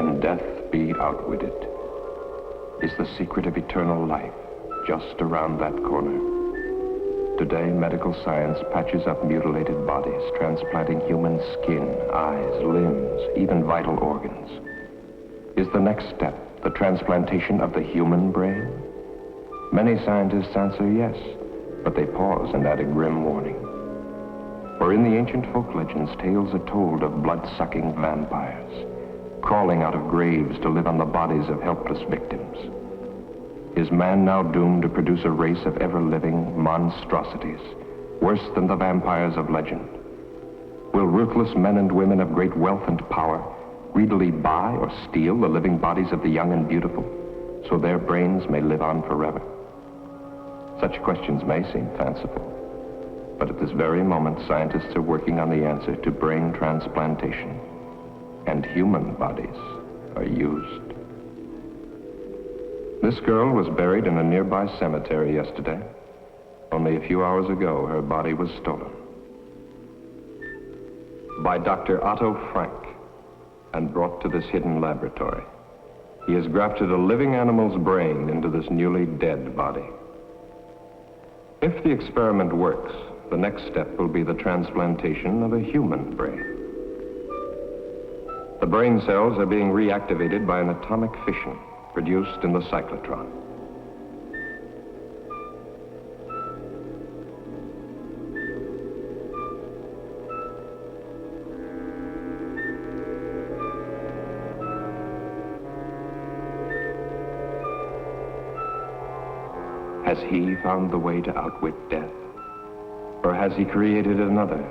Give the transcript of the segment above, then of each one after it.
Can death be outwitted? Is the secret of eternal life just around that corner? Today, medical science patches up mutilated bodies, transplanting human skin, eyes, limbs, even vital organs. Is the next step the transplantation of the human brain? Many scientists answer yes, but they pause and add a grim warning. For in the ancient folk legends, tales are told of blood-sucking vampires, crawling out of graves to live on the bodies of helpless victims. Is man now doomed to produce a race of ever-living monstrosities, worse than the vampires of legend? Will ruthless men and women of great wealth and power greedily buy or steal the living bodies of the young and beautiful, so their brains may live on forever? Such questions may seem fanciful, but at this very moment, scientists are working on the answer to brain transplantation, and human bodies are used. This girl was buried in a nearby cemetery yesterday. Only a few hours ago, her body was stolen by Dr. Otto Frank and brought to this hidden laboratory. He has grafted a living animal's brain into this newly dead body. If the experiment works, the next step will be the transplantation of a human brain. The brain cells are being reactivated by an atomic fission produced in the cyclotron. Has he found the way to outwit death? Or has he created another?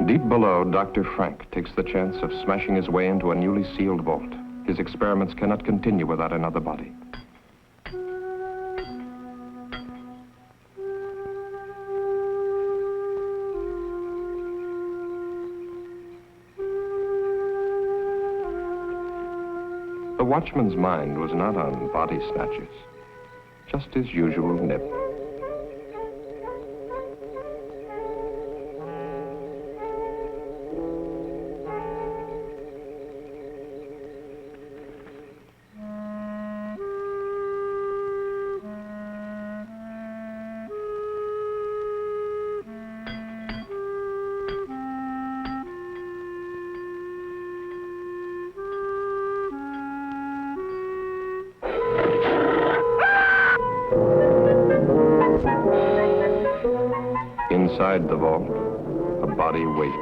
Deep below, Dr. Frank takes the chance of smashing his way into a newly sealed vault. His experiments cannot continue without another body. The watchman's mind was not on body snatchers, just his usual nip. Inside the vault, a body waits.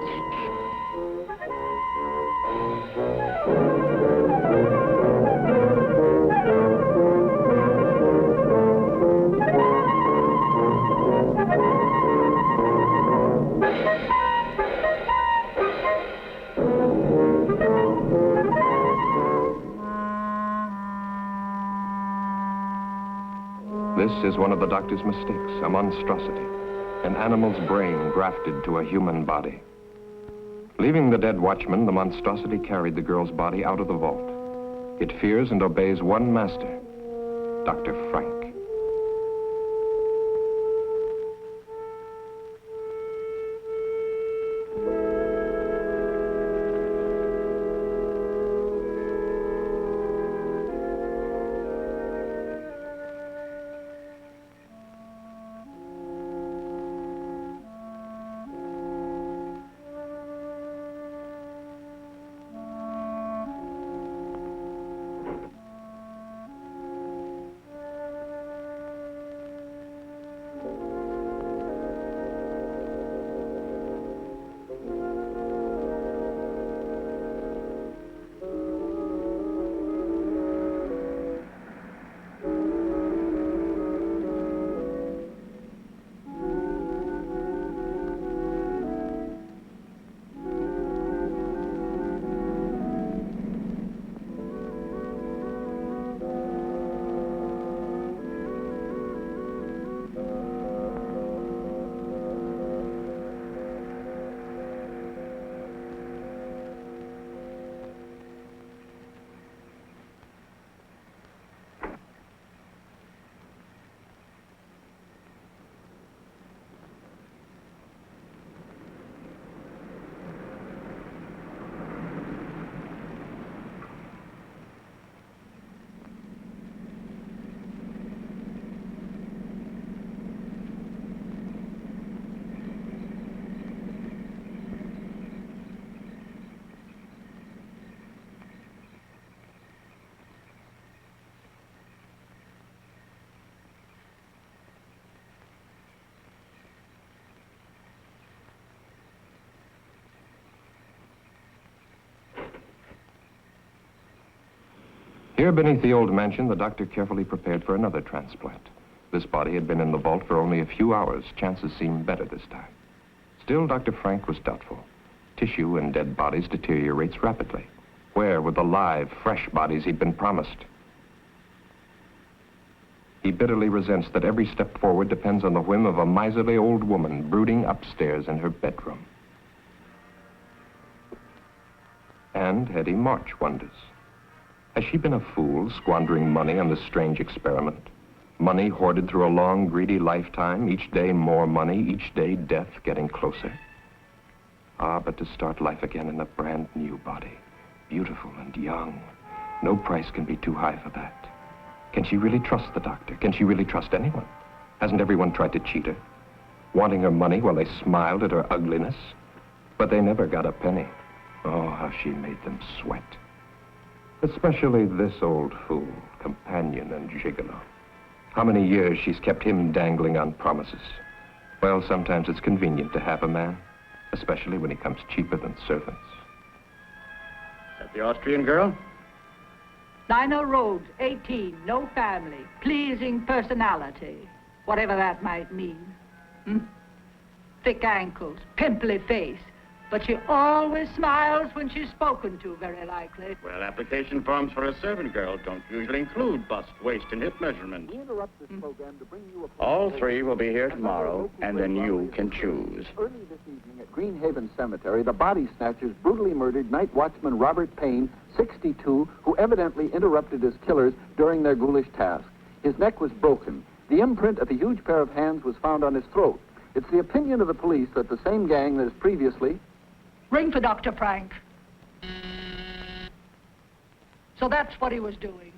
This is one of the doctor's mistakes, a monstrosity. An animal's brain grafted to a human body. Leaving the dead watchman, the monstrosity carried the girl's body out of the vault. It fears and obeys one master, Dr. Frank. Here beneath the old mansion, the doctor carefully prepared for another transplant. This body had been in the vault for only a few hours. Chances seemed better this time. Still, Dr. Frank was doubtful. Tissue in dead bodies deteriorates rapidly. Where were the live, fresh bodies he'd been promised? He bitterly resents that every step forward depends on the whim of a miserly old woman brooding upstairs in her bedroom. And Hetty March wonders. Has she been a fool, squandering money on this strange experiment? Money hoarded through a long, greedy lifetime, each day more money, each day death getting closer. Ah, but to start life again in a brand new body, beautiful and young, no price can be too high for that. Can she really trust the doctor? Can she really trust anyone? Hasn't everyone tried to cheat her? Wanting her money while they smiled at her ugliness? But they never got a penny. Oh, how she made them sweat. Especially this old fool, companion and gigolo. How many years she's kept him dangling on promises. Well, sometimes it's convenient to have a man, especially when he comes cheaper than servants. Is that the Austrian girl? Lionel Rhodes, 18, no family, pleasing personality, whatever that might mean. Thick ankles, pimply face, but she always smiles when she's spoken to, very likely. Well, application forms for a servant girl don't usually include bust, waist, and hip measurements. All three will be here tomorrow, and then you can choose. Early this evening at Greenhaven Cemetery, the body snatchers brutally murdered night watchman Robert Payne, 62, who evidently interrupted his killers during their ghoulish task. His neck was broken. The imprint of a huge pair of hands was found on his throat. It's the opinion of the police that the same gang that has previously... Ring for Dr. Frank. So that's what he was doing.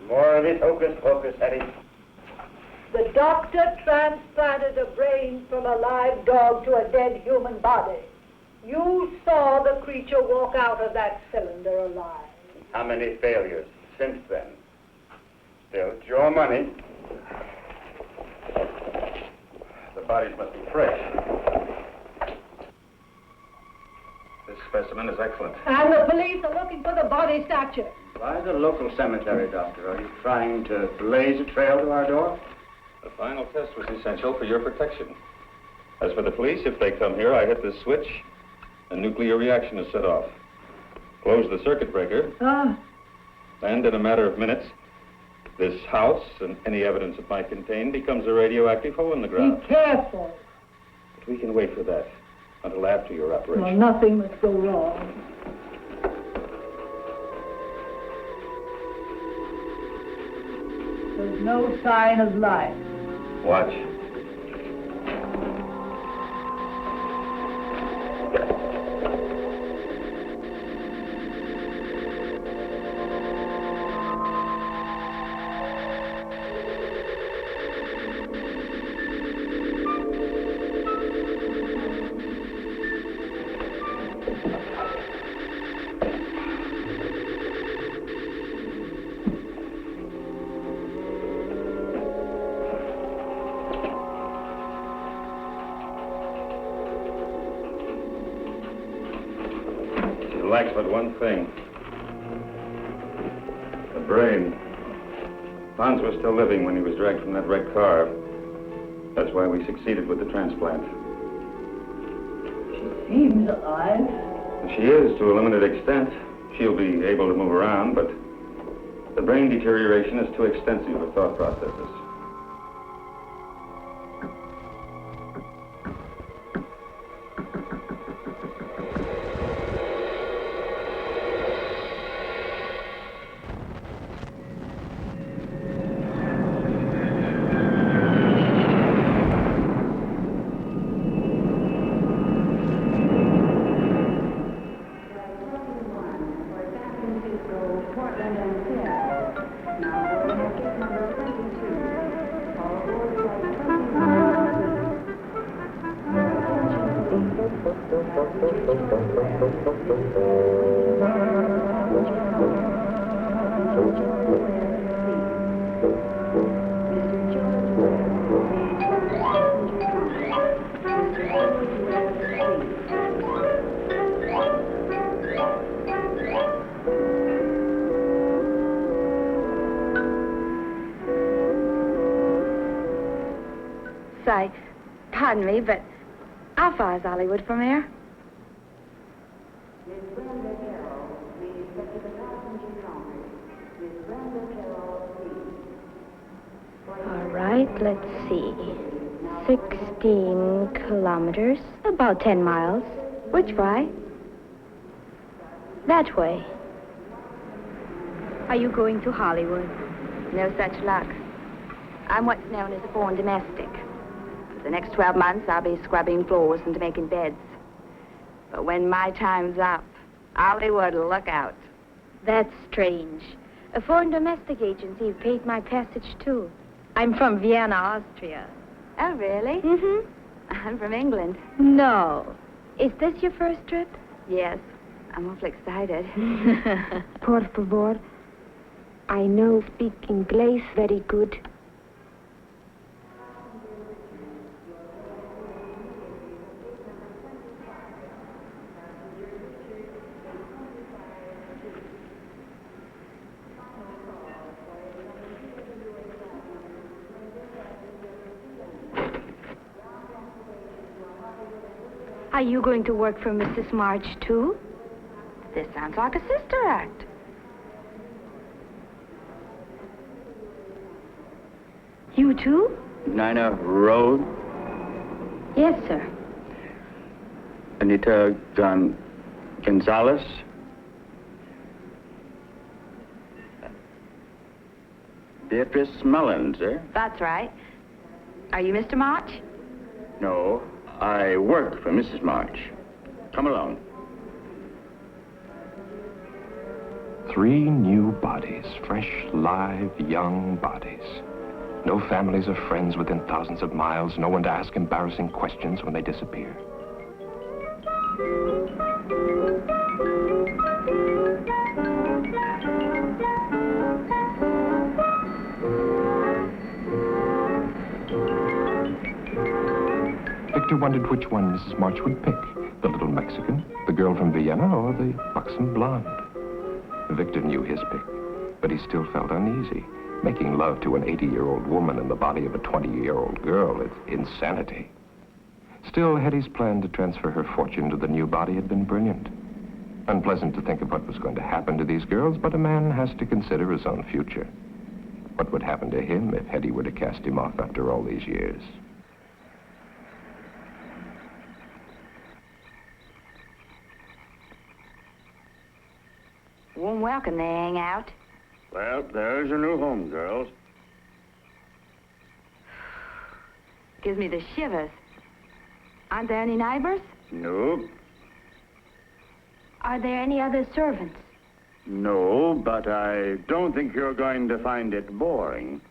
More of this hocus-pocus, Hetty. The doctor transplanted a brain from a live dog to a dead human body. You saw the creature walk out of that cylinder alive. How many failures since then? Still, it's your money. The bodies must be fresh. This specimen is excellent. And the police are looking for the body snatcher. Why the local cemetery, Doctor? Are you trying to blaze a trail to our door? The final test was essential for your protection. As for the police, if they come here, I hit this switch, a nuclear reaction is set off. Close the circuit breaker, and in a matter of minutes, this house and any evidence it might contain becomes a radioactive hole in the ground. Be careful. But we can wait for that until after your operation. Well, nothing must go wrong. There's no sign of life. Watch. lacks but one thing. The brain. Hans was still living when he was dragged from that wrecked car. That's why we succeeded with the transplant. She seems alive. She is, to a limited extent. She'll be able to move around, but the brain deterioration is too extensive for thought processes. Pardon me, but how far is Hollywood from here? All right, let's see. 16 kilometers, about 10 miles. Which way? That way. Are you going to Hollywood? No such luck. I'm what's known as a born domestic. For the next 12 months, I'll be scrubbing floors and making beds. But when my time's up, Hollywood will look out. That's strange. A foreign domestic agency paid my passage, too. I'm from Vienna, Austria. Oh, really? Mm-hmm. I'm from England. No. Is this your first trip? Yes. I'm awfully excited. Por favor. I know speak English very good. Are you going to work for Mrs. March, too? This sounds like a sister act. You, too? Nina Road? Yes, sir. Anita Gonzalez? Beatrice Mullins, eh? That's right. Are you Mr. March? No, I work for Mrs. March. Come along. 3 new bodies, fresh, live, young bodies. No families or friends within thousands of miles, no one to ask embarrassing questions when they disappear. Victor wondered which one Mrs. March would pick, the little Mexican, the girl from Vienna, or the buxom blonde. Victor knew his pick, but he still felt uneasy. Making love to an 80-year-old woman in the body of a 20-year-old girl, it's insanity. Still, Hetty's plan to transfer her fortune to the new body had been brilliant. Unpleasant to think of what was going to happen to these girls, but a man has to consider his own future. What would happen to him if Hetty were to cast him off after all these years? Warm welcome they hang out. Well, there's your new home, girls. Gives me the shivers. Aren't there any neighbors? Nope. Are there any other servants? No, but I don't think you're going to find it boring.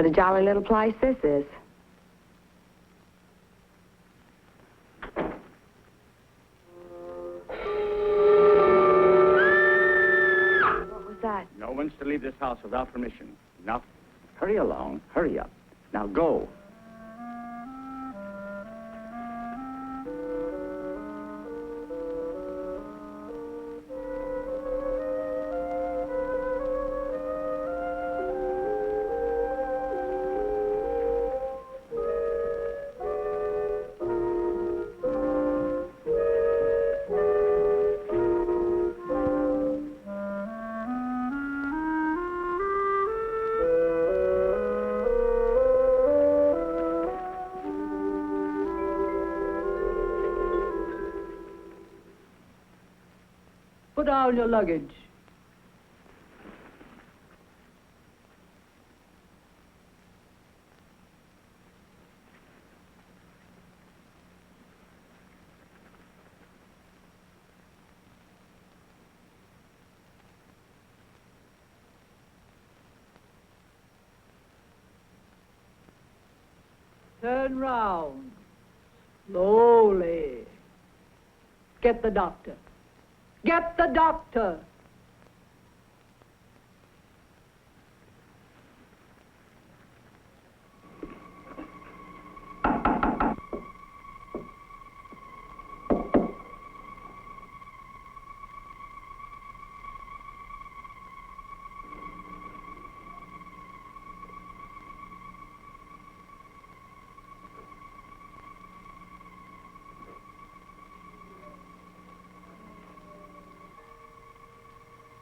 What a jolly little place this is. What was that? No one's to leave this house without permission. Now, hurry along. Hurry up. Now, go. Put down your luggage. Turn round. Slowly. Get the doctor. Get the doctor.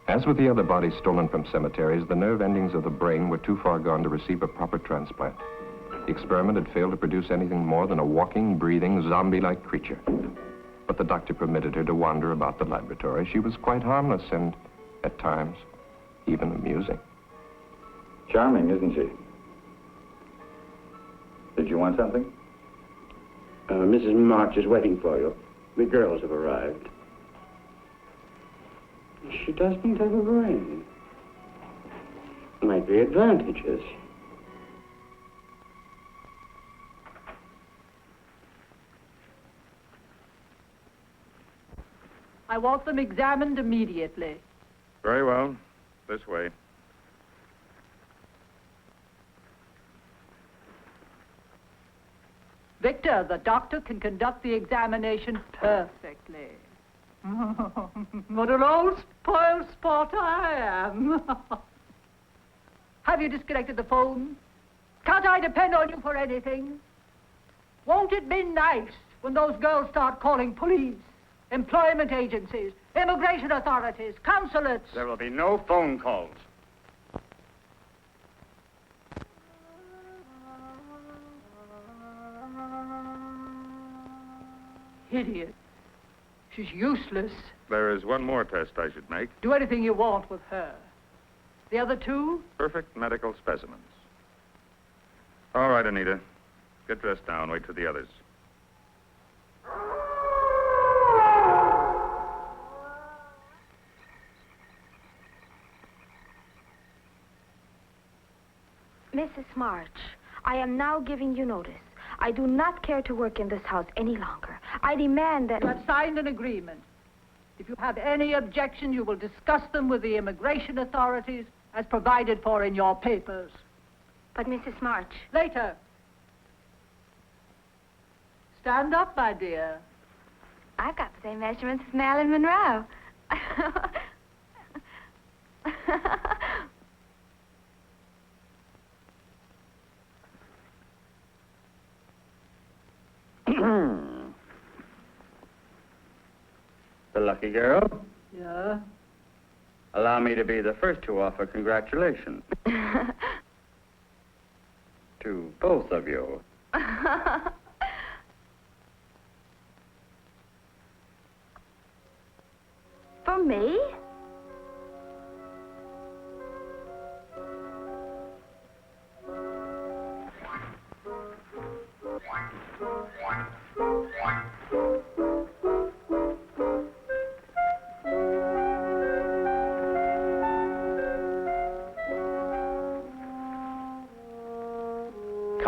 As with the other bodies stolen from cemeteries, the nerve endings of the brain were too far gone to receive a proper transplant. The experiment had failed to produce anything more than a walking, breathing, zombie-like creature. But the doctor permitted her to wander about the laboratory. She was quite harmless and, at times, even amusing. Charming, isn't she? Did you want something? Mrs. March is waiting for you. The girls have arrived. She doesn't have a brain. Might be advantages. I want them examined immediately. Very well. This way. Victor, the doctor can conduct the examination perfectly. What an old spoiled sport I am. Have you disconnected the phone? Can't I depend on you for anything? Won't it be nice when those girls start calling police, employment agencies, immigration authorities, consulates? There will be no phone calls. Idiot. She's useless. There is one more test I should make. Do anything you want with her. The other two? Perfect medical specimens. All right, Anita. Get dressed now and wait for the others. Mrs. March, I am now giving you notice. I do not care to work in this house any longer. I demand that... You have signed an agreement. If you have any objection, you will discuss them with the immigration authorities as provided for in your papers. But, Mrs. March... Later. Stand up, my dear. I've got the same measurements as Marilyn Monroe. The lucky girl. Yeah? Allow me to be the first to offer congratulations. To both of you. For me?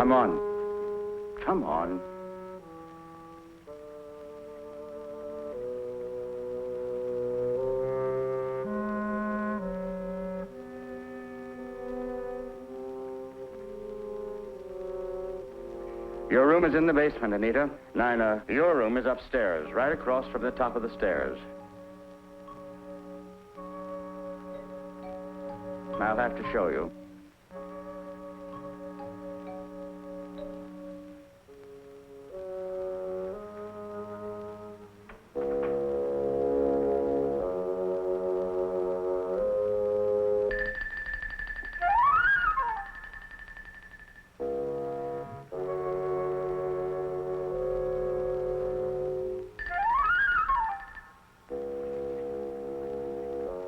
Come on. Come on. Your room is in the basement, Anita. Nina, your room is upstairs, right across from the top of the stairs. I'll have to show you.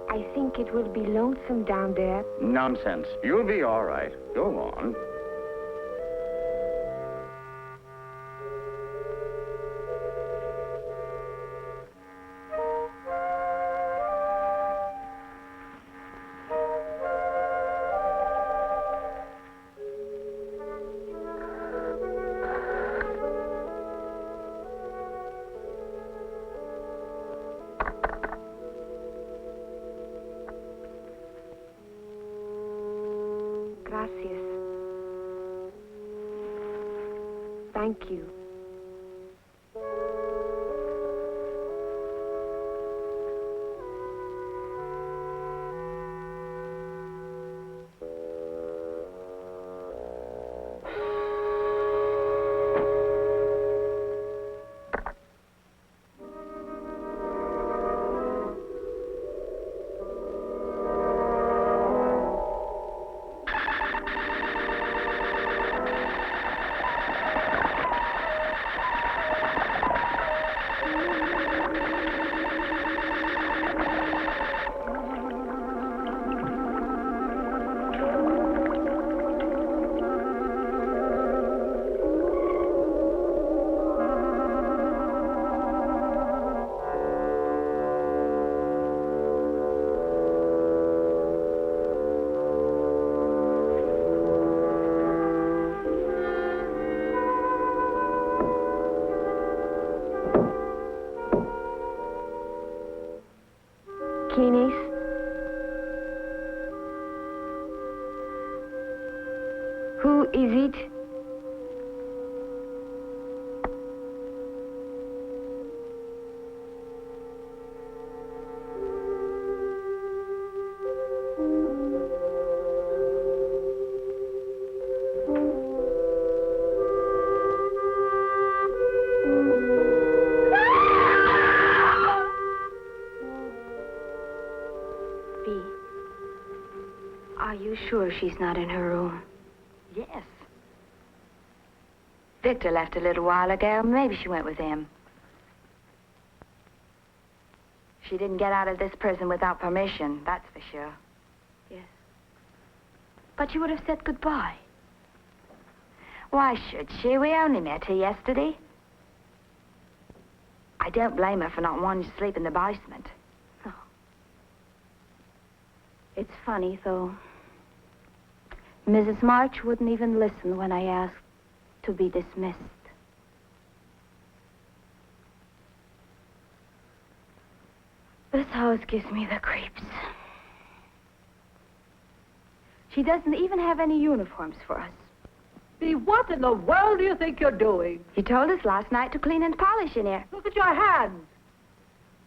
I think it will be lonesome down there. Nonsense. You'll be all right. Go on. Gracias. Thank you. Keenis? Who is it? Are you sure she's not in her room? Yes. Victor left a little while ago. Maybe she went with him. She didn't get out of this prison without permission, that's for sure. Yes. But you would have said goodbye. Why should she? We only met her yesterday. I don't blame her for not wanting to sleep in the basement. Oh. It's funny, though. Mrs. March wouldn't even listen when I asked to be dismissed. This house gives me the creeps. She doesn't even have any uniforms for us. Bea, what in the world do you think you're doing? You told us last night to clean and polish in here. Look at your hands.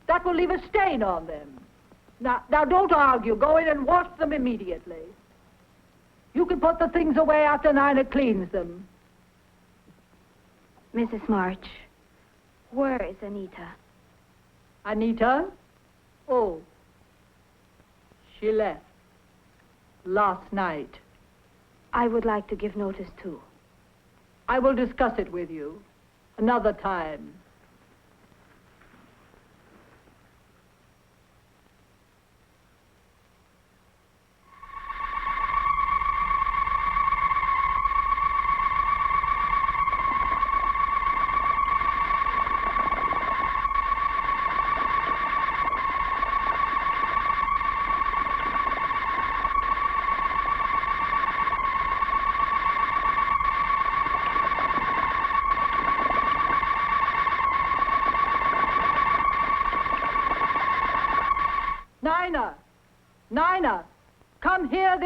That will leave a stain on them. Now, don't argue. Go in and wash them immediately. You can put the things away after Nina cleans them. Mrs. March, where is Anita? Anita? Oh. She left. Last night. I would like to give notice, too. I will discuss it with you. Another time.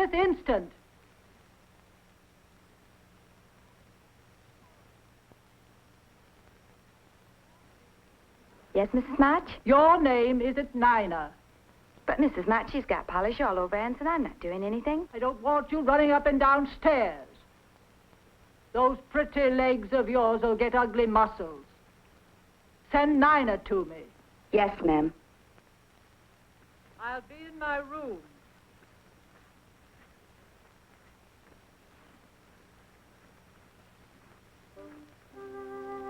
this instant. Yes, Mrs. March? Your name isn't Nina. But Mrs. March, she's got polish all over her hands, and I'm not doing anything. I don't want you running up and down stairs. Those pretty legs of yours will get ugly muscles. Send Nina to me. Yes, ma'am. I'll be in my room.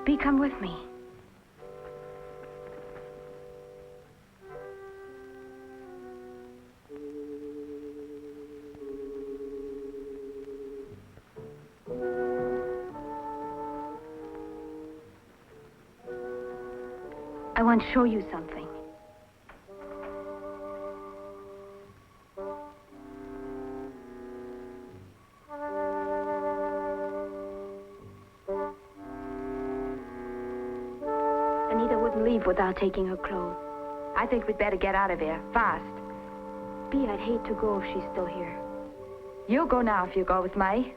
Bee, come with me. I want to show you something. Anita wouldn't leave without taking her clothes. I think we'd better get out of here, fast. Bee, I'd hate to go if she's still here. You go now if you go with me.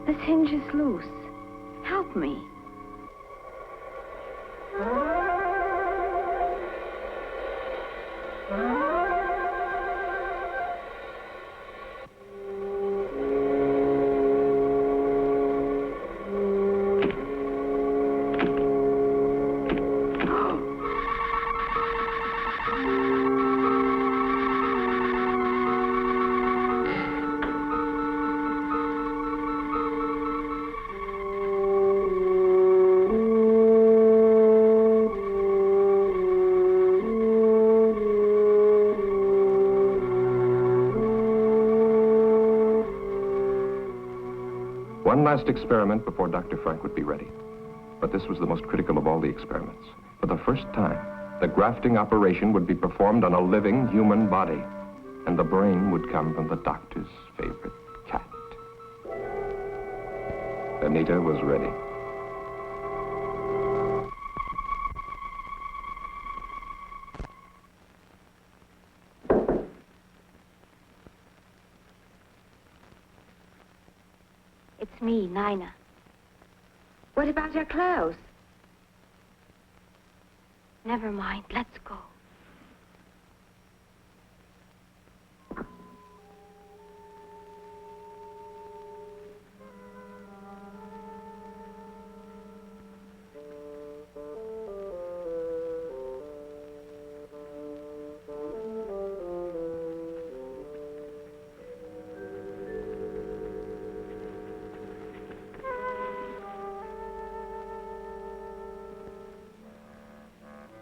This hinge is loose. Help me. One last experiment before Dr. Frank would be ready. But this was the most critical of all the experiments. For the first time, the grafting operation would be performed on a living human body, and the brain would come from the doctor's favorite cat. Anita was ready. It's me, Nina. What about your clothes? Never mind. Let's go.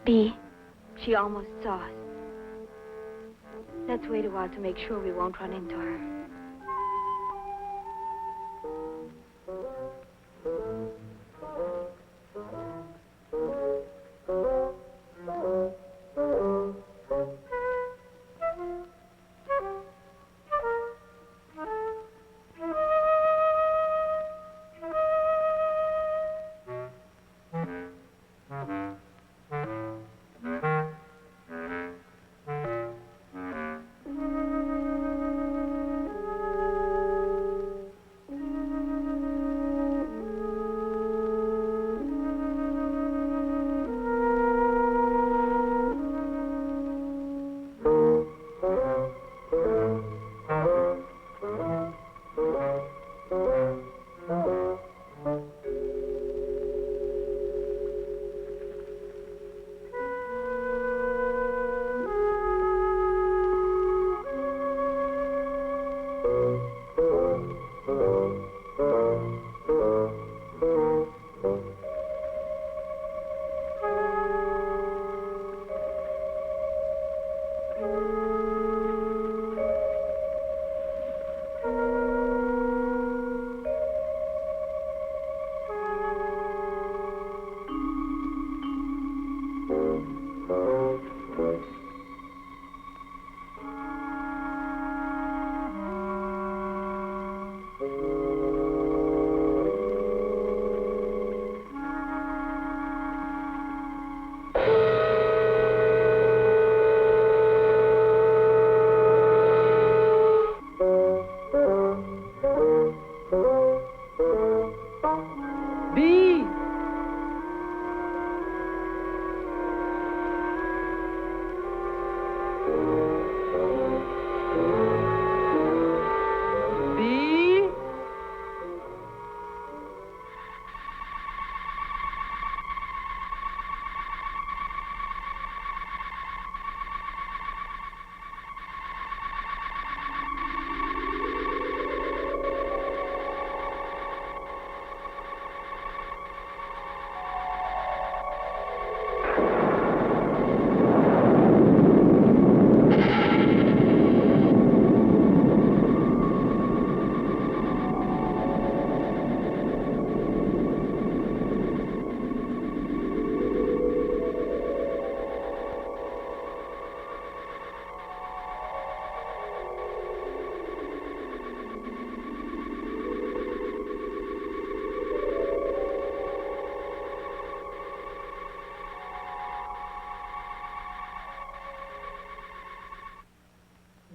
Bee, she almost saw us. Let's wait a while to make sure we won't run into her. B.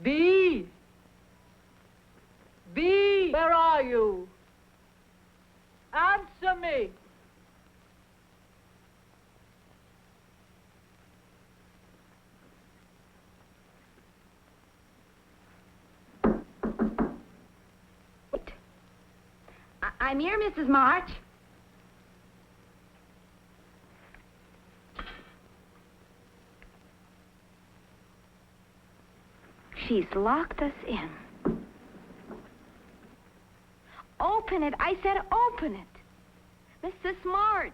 B. B. Where are you? Answer me. I'm here, Mrs. March. She's locked us in. Open it. I said open it. Mrs. March.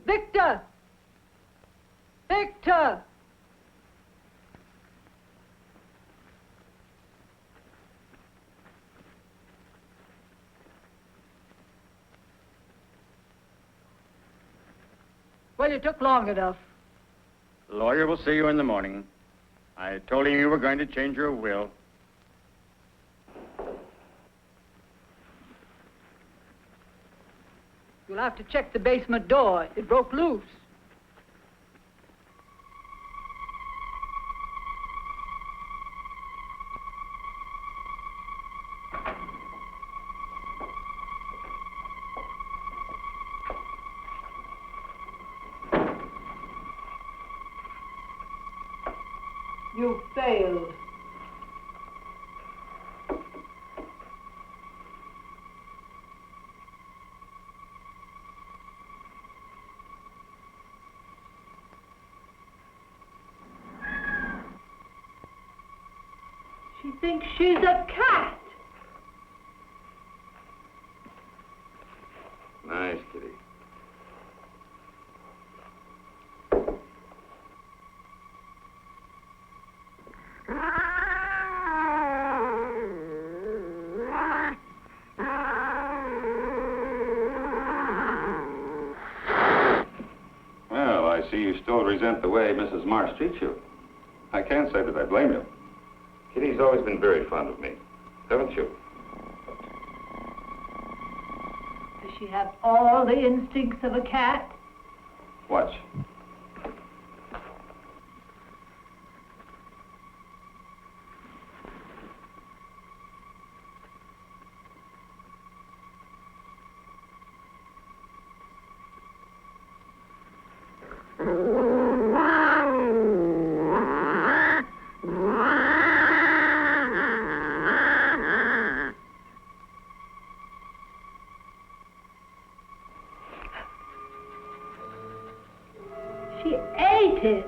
Victor! Victor! Well, you took long enough. The lawyer will see you in the morning. I told him you were going to change your will. You'll have to check the basement door. It broke loose. You failed. She thinks she's a cat. Nice, Kitty. Well, I see you still resent the way Mrs. Marsh treats you. I can't say that I blame you. Kitty's always been very fond of me, haven't you? Does she have all the instincts of a cat? Watch. She ate it.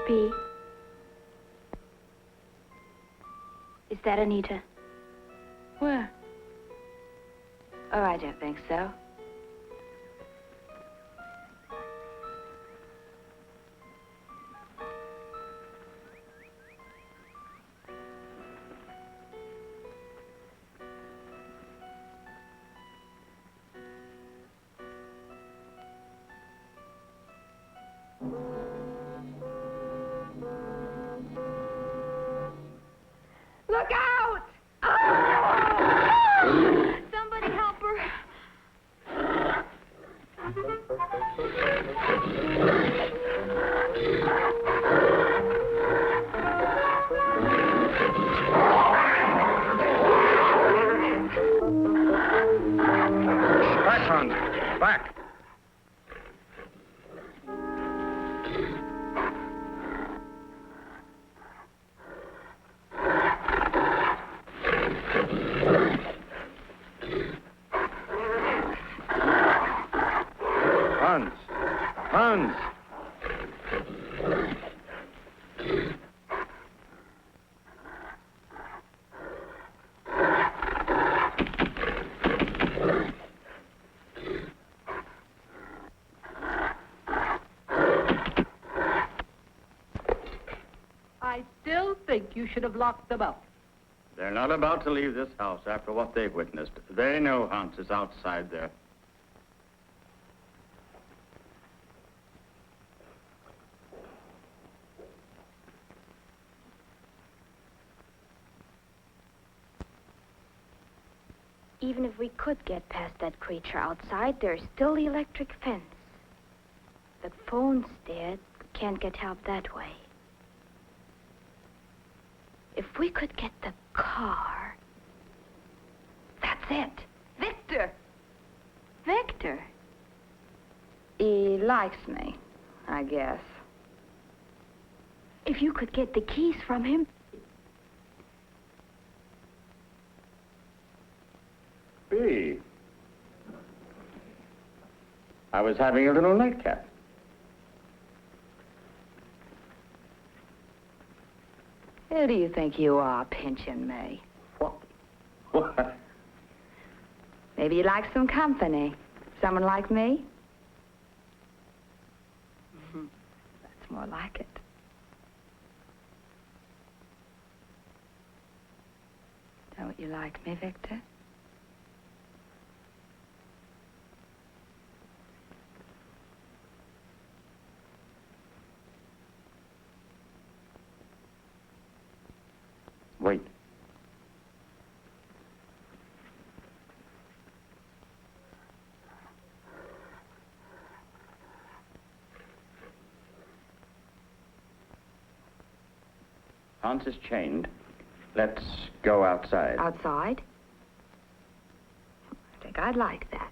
B. Is that Anita? Where? Oh, I don't think so. Look out! Oh! Somebody help her. Back, Hans. Back. Hans. Hans. I still think you should have locked them up. They're not about to leave this house after what they've witnessed. They know Hans is outside there. Even if we could get past that creature outside, there's still the electric fence. The phone's dead. Can't get help that way. If we could get the car... That's it. Victor! Victor? He likes me, I guess. If you could get the keys from him... B. I was having a little nightcap. Who do you think you are, pinching me? What? What? Maybe you'd like some company. Someone like me? That's more like it. Don't you like me, Victor? Wait. Hans is chained. Let's go outside. Outside? I think I'd like that.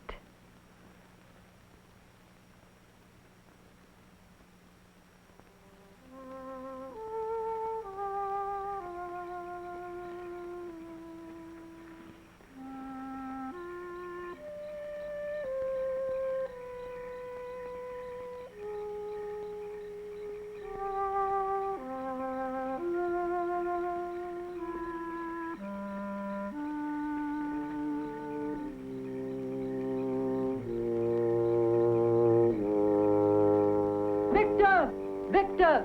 Victor! Victor!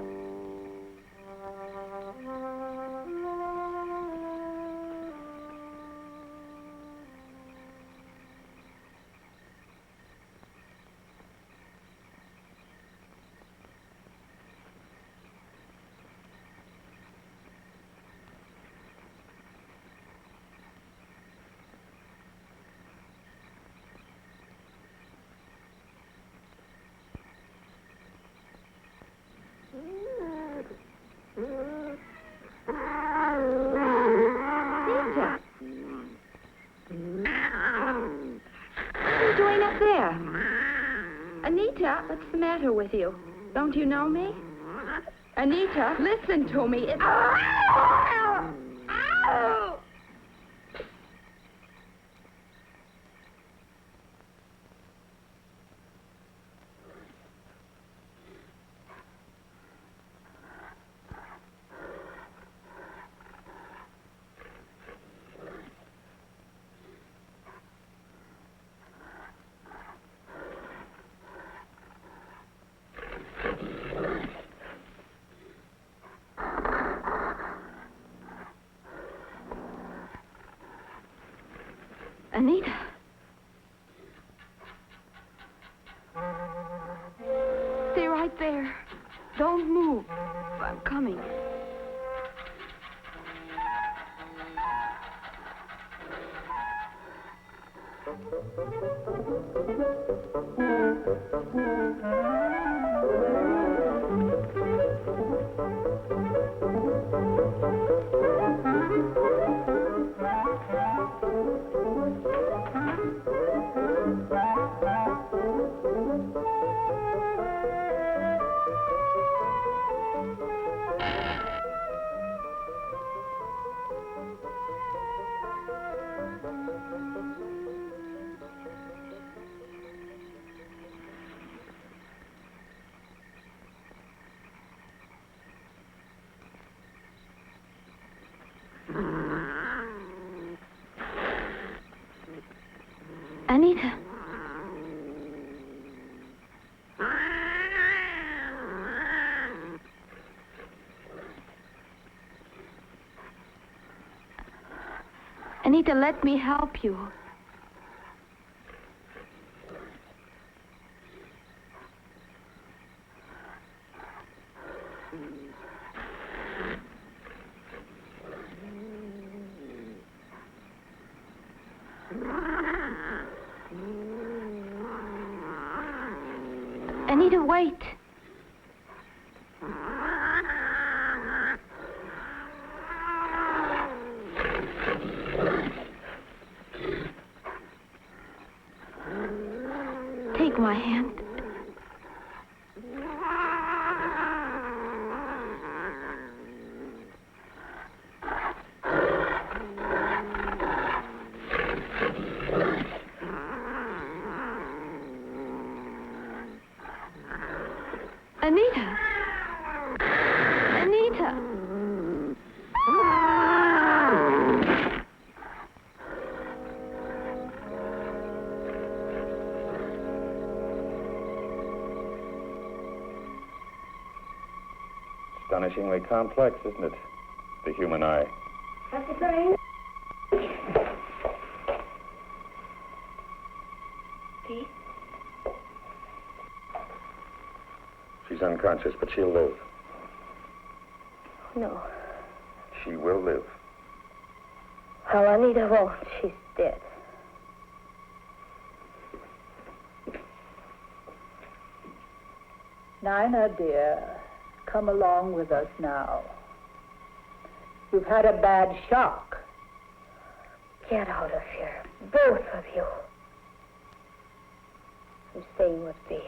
Anita, what's the matter with you? Don't you know me? Anita, listen to me. It's... Anita. Stay right there. Don't move. I'm coming. Anita. Anita, let me help you. Anita, wait. Take my hand. Anita! Anita! Astonishingly complex, isn't it? The human eye. Pete? She's unconscious, but she'll live. No. She will live. Oh, Anita won't. She's dead. Nina, dear, come along with us now. You've had a bad shock. Get out of here, both of you. I'm staying with me.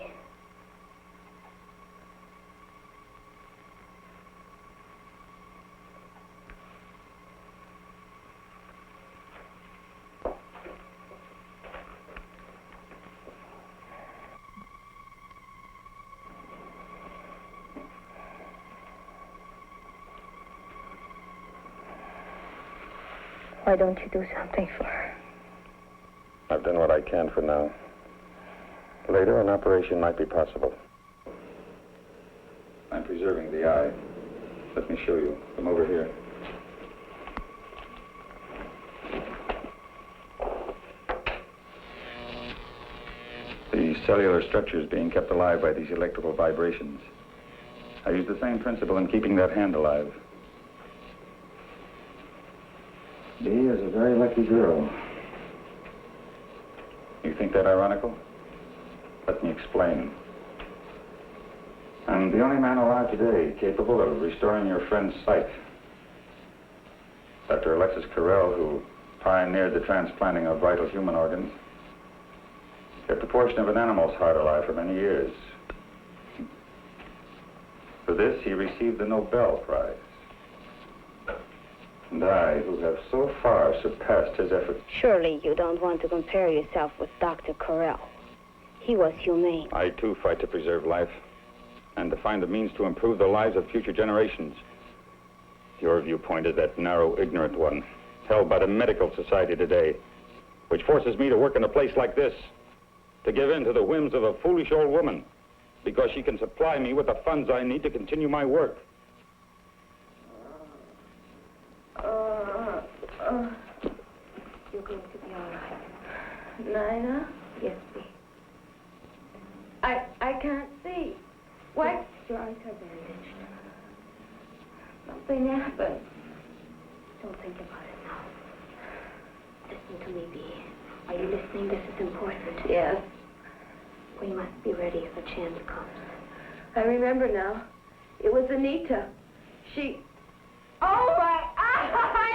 Why don't you do something for her? I've done what I can for now. Later, an operation might be possible. I'm preserving the eye. Let me show you. Come over here. The cellular structure is being kept alive by these electrical vibrations. I use the same principle in keeping that hand alive. Dee is a very lucky girl. You think that ironical? Let me explain. I'm the only man alive today capable of restoring your friend's sight. Dr. Alexis Carrel, who pioneered the transplanting of vital human organs, kept a portion of an animal's heart alive for many years. For this, he received the Nobel Prize. And I, who have so far surpassed his efforts. Surely you don't want to compare yourself with Dr. Carrel. He was humane. I, too, fight to preserve life and to find the means to improve the lives of future generations. Your viewpoint is that narrow, ignorant one, held by the medical society today, which forces me to work in a place like this, to give in to the whims of a foolish old woman, because she can supply me with the funds I need to continue my work. You're going to be all right. Nina? Yes, Bee. I can't see. What? Your eyes are bandaged. Something happened. Don't think about it now. Listen to me, Bee. Are you listening? This is important. Yes. We must be ready if a chance comes. I remember now. It was Anita. She... Oh, my eye! My eye!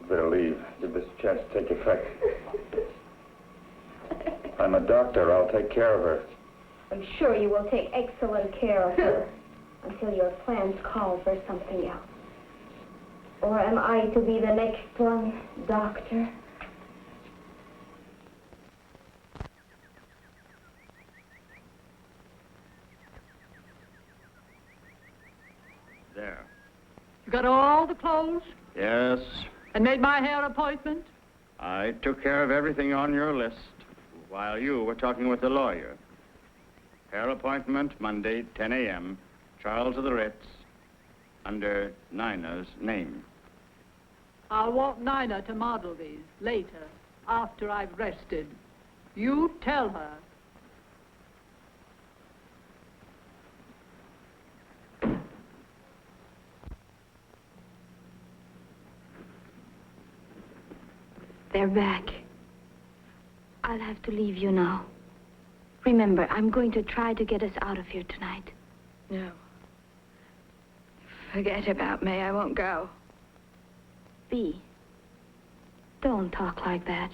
Better leave. Give this chance to take effect. I'm a doctor. I'll take care of her. I'm sure you will take excellent care of her until your plans call for something else. Or am I to be the next one, Doctor? There. You got all the clothes Yes, and made my hair appointment? I took care of everything on your list while you were talking with the lawyer. Hair appointment Monday, 10 a.m., Charles of the Ritz, under Nina's name. I'll want Nina to model these later, after I've rested. You tell her. They're back. I'll have to leave you now. Remember, I'm going to try to get us out of here tonight. No. Forget about me. I won't go. Bee, don't talk like that.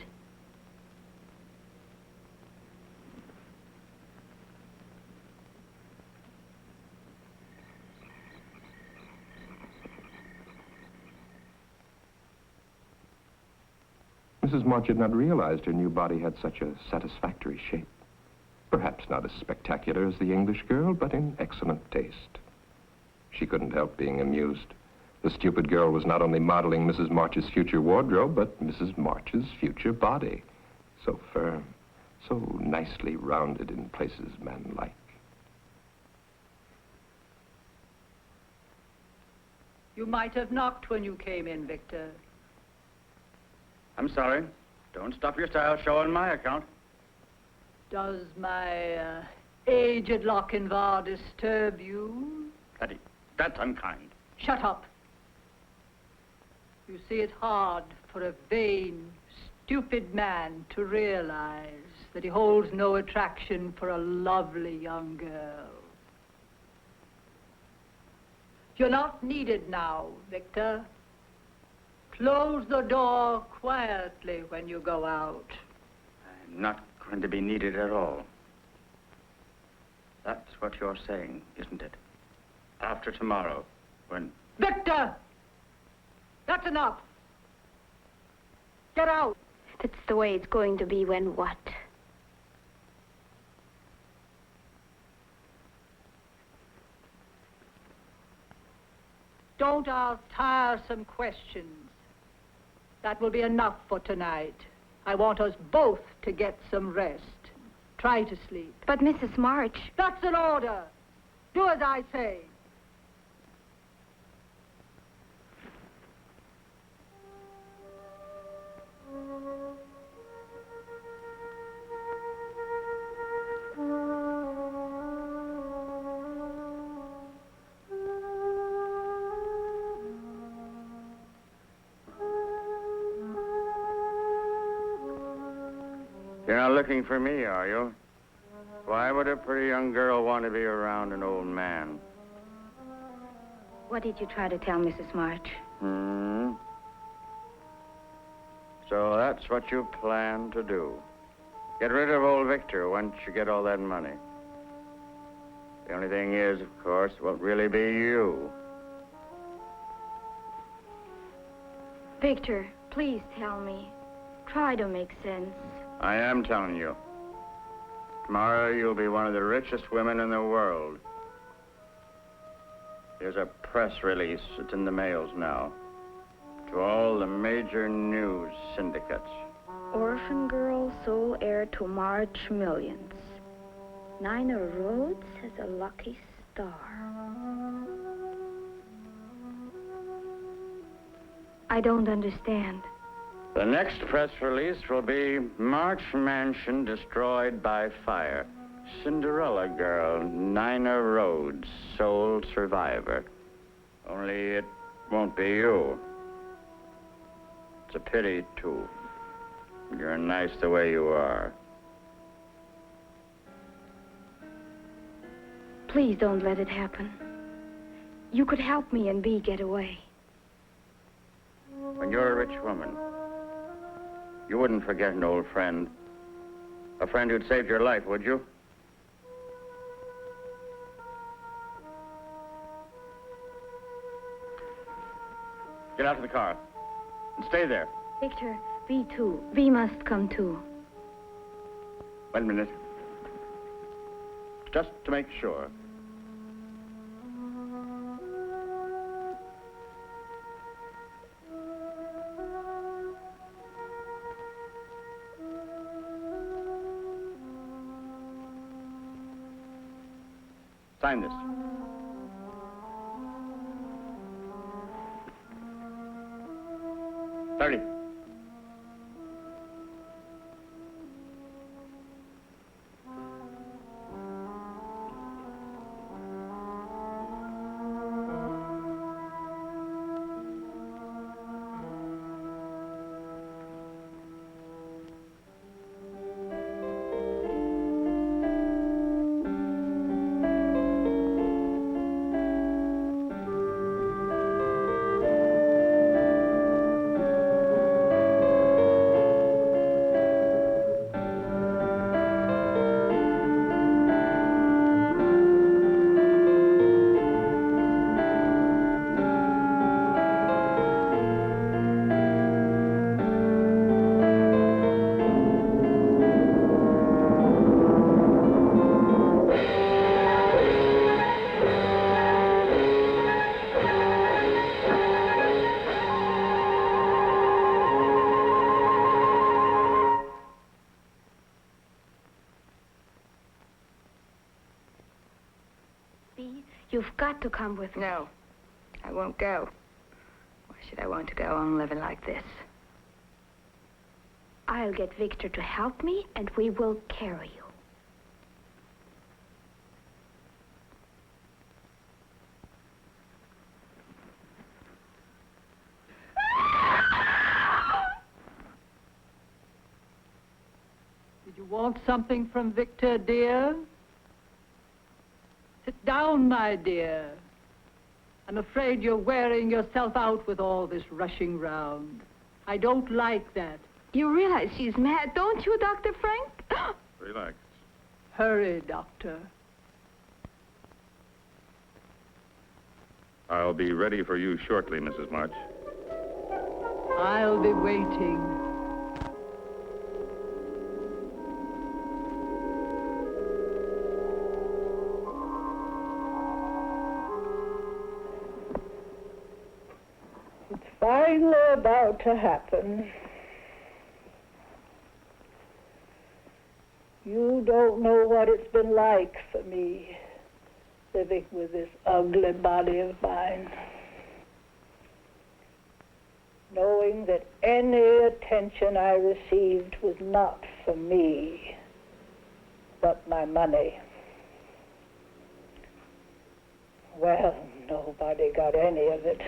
Mrs. March had not realized her new body had such a satisfactory shape. Perhaps not as spectacular as the English girl, but in excellent taste. She couldn't help being amused. The stupid girl was not only modeling Mrs. March's future wardrobe, but Mrs. March's future body. So firm, so nicely rounded in places man-like. You might have knocked when you came in, Victor. I'm sorry. Don't stop your style show on my account. Does my aged Lochinvar disturb you? Betty, that's unkind. Shut up. You see, it's hard for a vain, stupid man to realize that he holds no attraction for a lovely young girl. You're not needed now, Victor. Close the door quietly when you go out. I'm not going to be needed at all. That's what you're saying, isn't it? After tomorrow, when... Victor! That's enough. Get out. That's the way it's going to be when what? Don't ask tiresome questions. That will be enough for tonight. I want us both to get some rest. Try to sleep. But Mrs. March... That's an order. Do as I say. You're not looking for me, are you? Why would a pretty young girl want to be around an old man? What did you try to tell Mrs. March? So that's what you plan to do. Get rid of old Victor once you get all that money. The only thing is, of course, it won't really be you. Victor, please tell me. Try to make sense. I am telling you. Tomorrow you'll be one of the richest women in the world. Here's a press release. It's in the mails now. To all the major news syndicates. Orphan girl, sole heir to March millions. Nina Rhodes has a lucky star. I don't understand. The next press release will be March Mansion destroyed by fire. Cinderella girl, Nina Rhodes, sole survivor. Only it won't be you. It's a pity, too. You're nice the way you are. Please don't let it happen. You could help me and Bee get away. When you're a rich woman, you wouldn't forget an old friend. A friend who'd saved your life, would you? Get out of the car. And stay there. Victor, Bee too. Bee must come too. Wait a minute. Just to make sure. Sign this. Hurry. You've got to come with me. No, I won't go. Why should I want to go on living like this? I'll get Victor to help me, and we will carry you. Did you want something from Victor, dear? Sit down, my dear. I'm afraid you're wearing yourself out with all this rushing round. I don't like that. You realize she's mad, don't you, Dr. Frank? Relax. Hurry, Doctor. I'll be ready for you shortly, Mrs. March. I'll be waiting. It's finally about to happen. You don't know what it's been like for me, living with this ugly body of mine. Knowing that any attention I received was not for me, but my money. Well, nobody got any of it.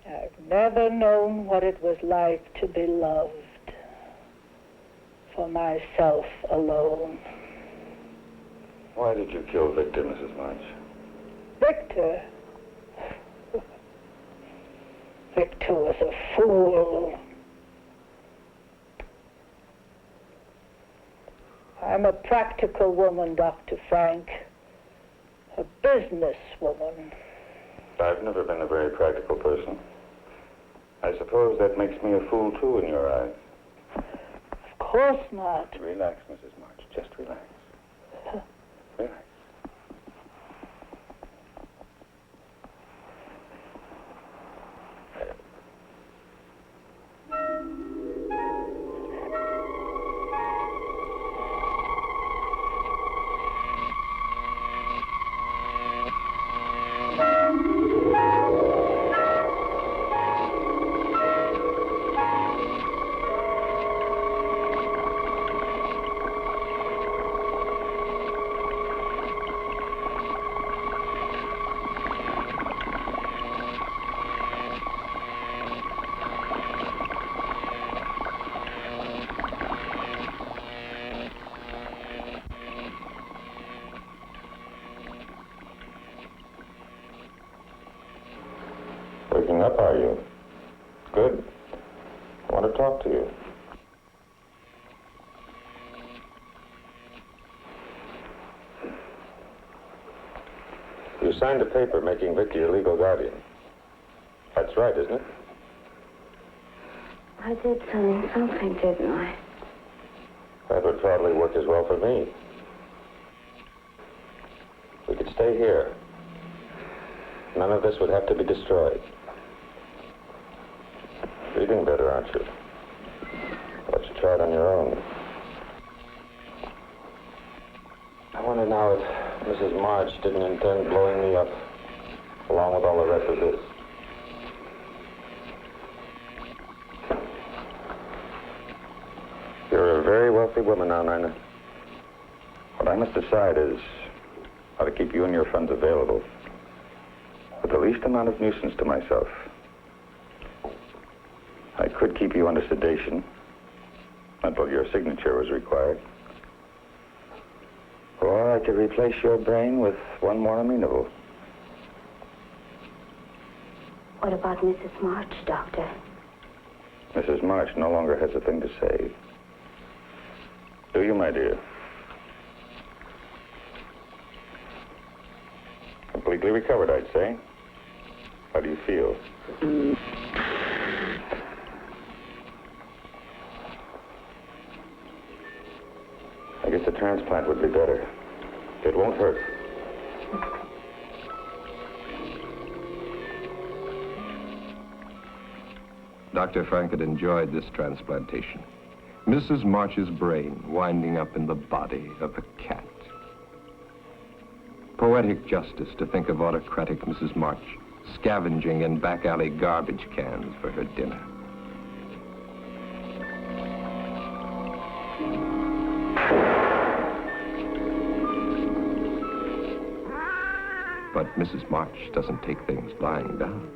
I've never known what it was like to be loved for myself alone. Why did you kill Victor, Mrs. March? Victor? Victor was a fool. I'm a practical woman, Dr. Frank. A business woman. I've never been a very practical person. I suppose that makes me a fool, too, in your eyes. Of course not. Relax, Mrs. March. Just relax. Relax. are you? Good. I want to talk to you. You signed a paper making Vicky your legal guardian. That's right, isn't it? I did sign something, didn't I? That would probably work as well for me. We could stay here. None of this would have to be destroyed. Breathing better, aren't you? Why don't you try it on your own? I wonder now if Mrs. March didn't intend blowing me up, along with all the rest of this. You're a very wealthy woman now, Nina. What I must decide is how to keep you and your funds available with the least amount of nuisance to myself. I could keep you under sedation until your signature was required. Or I could replace your brain with one more amenable. What about Mrs. March, Doctor? Mrs. March no longer has a thing to say. Do you, my dear? Completely recovered, I'd say. How do you feel? I guess a transplant would be better. It won't hurt. Dr. Frank had enjoyed this transplantation. Mrs. March's brain winding up in the body of a cat. Poetic justice to think of autocratic Mrs. March scavenging in back alley garbage cans for her dinner. But Mrs. March doesn't take things lying down.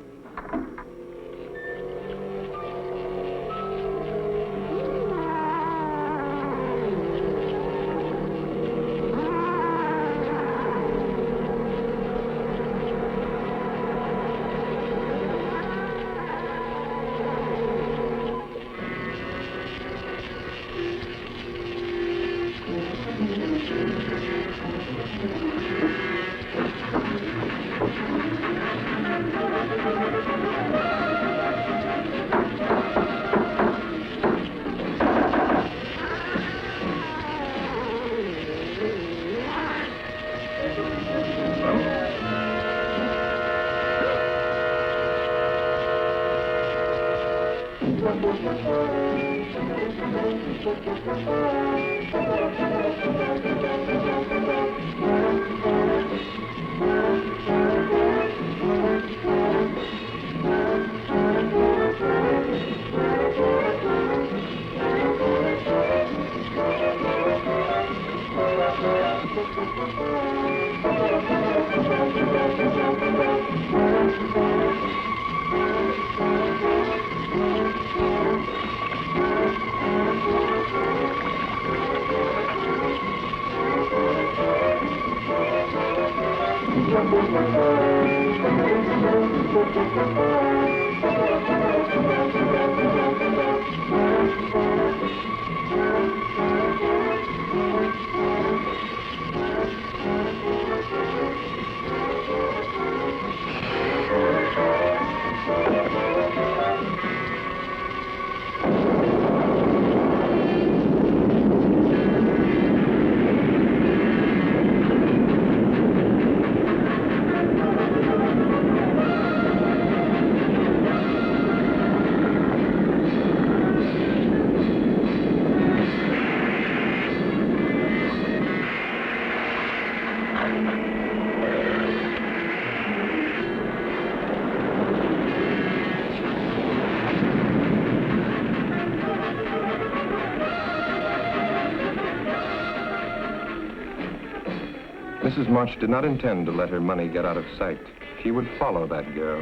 Mrs. March did not intend to let her money get out of sight. She would follow that girl.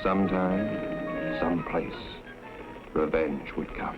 Sometime, someplace, revenge would come.